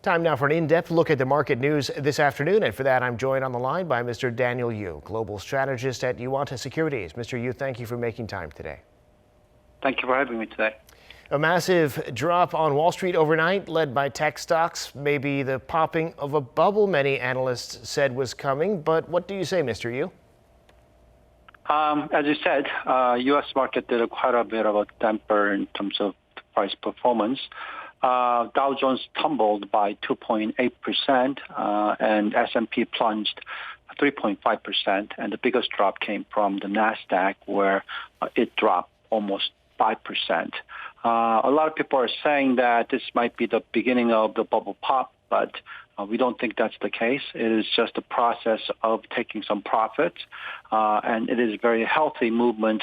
Time now for an in-depth look at the market news this afternoon, and for that I'm joined on the line by Mr. Daniel Yu, global strategist at Yuanta Securities. Mr. Yu, thank you for making time today. Thank you for having me today. A massive drop on Wall Street overnight, led by tech stocks, maybe the popping of a bubble many analysts said was coming. But what do you say, Mr. Yu? As you said, U.S. market did quite a bit of a damper in terms of price performance. Dow Jones tumbled by 2.8%, and S&P plunged 3.5%. And the biggest drop came from the Nasdaq, where it dropped almost 5%. A lot of people are saying that this might be the beginning of the bubble pop, but we don't think that's the case. It is just a process of taking some profits, and it is a very healthy movement,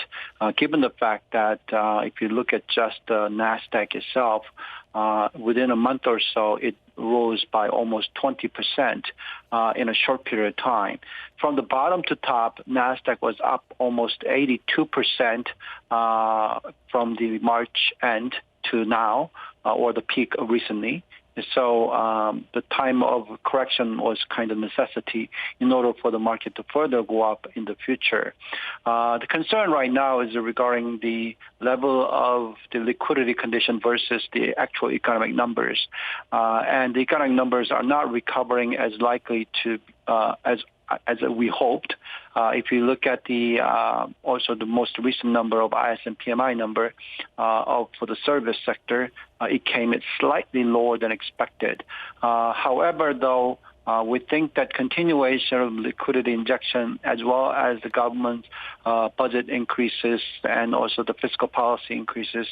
given the fact that if you look at just the Nasdaq itself, within a month or so, it rose by almost 20% in a short period of time. From the bottom to top, Nasdaq was up almost 82% from the March end to now, or the peak recently. So the time of correction was kind of necessity in order for the market to further go up in the future. The concern right now is regarding the level of the liquidity condition versus the actual economic numbers. And the economic numbers are not recovering as likely to as we hoped. If you look at the also the most recent number of ISM PMI number for the service sector, it came in slightly lower than expected. However, though, we think that continuation of liquidity injection, as well as the government budget increases and also the fiscal policy increases,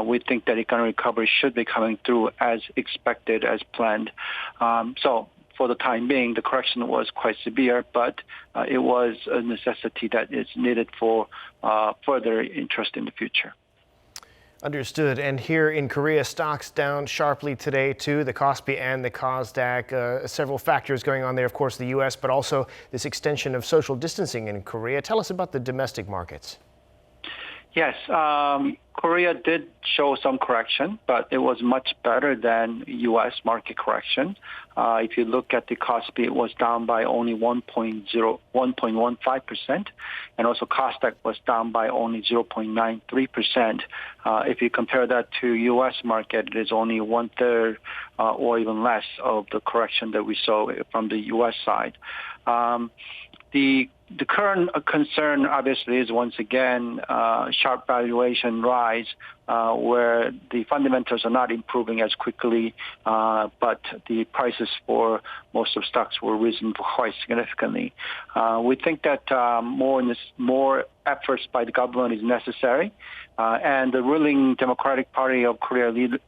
we think that economic recovery should be coming through as expected, as planned. So for the time being, the correction was quite severe, but it was a necessity that is needed for further interest in the future. Understood. And here in Korea, stocks down sharply today, too. The Kospi and the Kosdaq, several factors going on there, of course, the U.S., but also this extension of social distancing in Korea. Tell us about the domestic markets. Yes, Korea did show some correction, but it was much better than U.S. market correction. If you look at the Kospi, it was down by only 1.15%, and also Kosdaq was down by only 0.93%. If you compare that to U.S. market, it is only one-third or even less of the correction that we saw from the U.S. side. The current concern, obviously, is once again sharp valuation rise, where the fundamentals are not improving as quickly, but the prices for most of stocks were risen quite significantly. We think that more efforts by the government is necessary, and the ruling Democratic Party of Korea Lee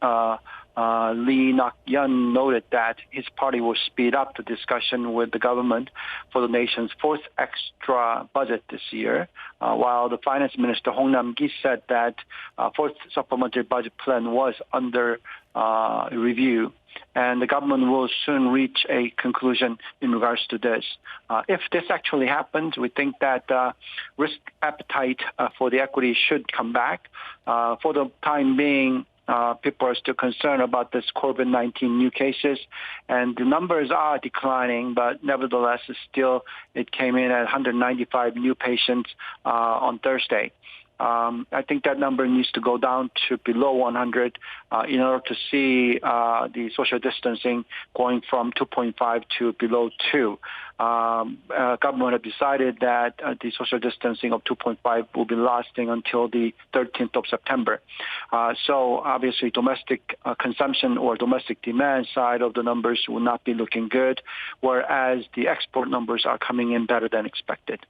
Nak-yeon noted that his party will speed up the discussion with the government for the nation's fourth extra budget this year, while the finance minister Hong Nam-ki said that fourth supplementary budget plan was under review, and the government will soon reach a conclusion in regards to this. If this actually happens, we think that risk appetite for the equity should come back. For the time being, people are still concerned about this COVID-19 new cases, and the numbers are declining, but nevertheless, it came in at 195 new patients on Thursday. I think that number needs to go down to below 100 in order to see the social distancing going from 2.5 to below 2. Government have decided that the social distancing of 2.5 will be lasting until the 13th of September. So obviously domestic consumption or domestic demand side of the numbers will not be looking good, whereas the export numbers are coming in better than expected.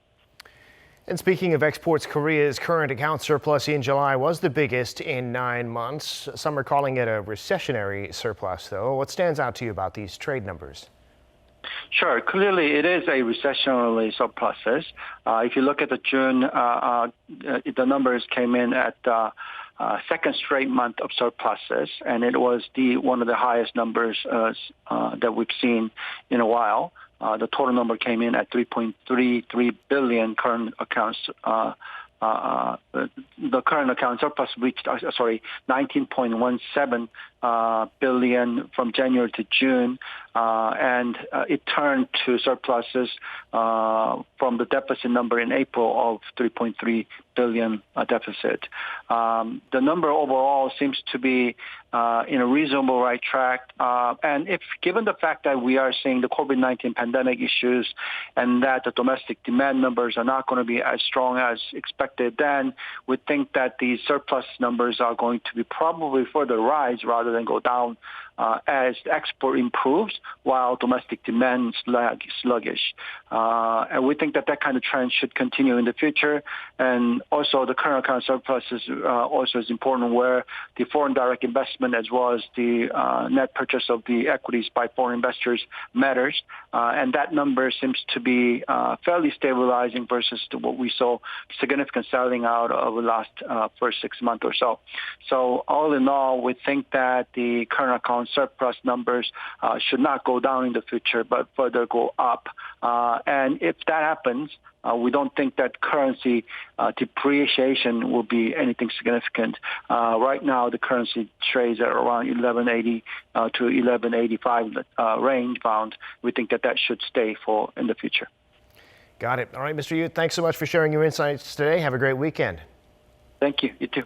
And speaking of exports, Korea's current account surplus in July was the biggest in 9 months. Some are calling it a recessionary surplus, though. What stands out to you about these trade numbers? Sure. Clearly, it is a recessionary surpluses. If you look at the June, the numbers came in at second straight month of surpluses, and it was one of the highest numbers that we've seen in a while. The total number came in at 3.33 billion current accounts the current account surplus reached 19.17 billion from January to June, and it turned to surpluses from the deficit number in April of 3.3 billion deficit. The number overall seems to be in a reasonable right track, and if given the fact that we are seeing the COVID-19 pandemic issues and that the domestic demand numbers are not going to be as strong as expected, then we think that the surplus numbers are going to be probably further rise rather than go down as export improves while domestic demand sluggish. And we think that that kind of trend should continue in the future. And also the current account surplus is also is important, where the foreign direct investment as well as the net purchase of the equities by foreign investors matters. And that number seems to be fairly stabilizing versus what we saw significant selling out over the last first 6 months or so. So all in all, we think that the current account surplus numbers should not go down in the future, but further go up. And if that happens, we don't think that currency depreciation will be anything significant. Right now, the currency trades at around 1180 to 1185 range bound. We think that that should stay for in the future. Got it. All right, Mr. Yu, thanks so much for sharing your insights today. Have a great weekend. Thank you. You too.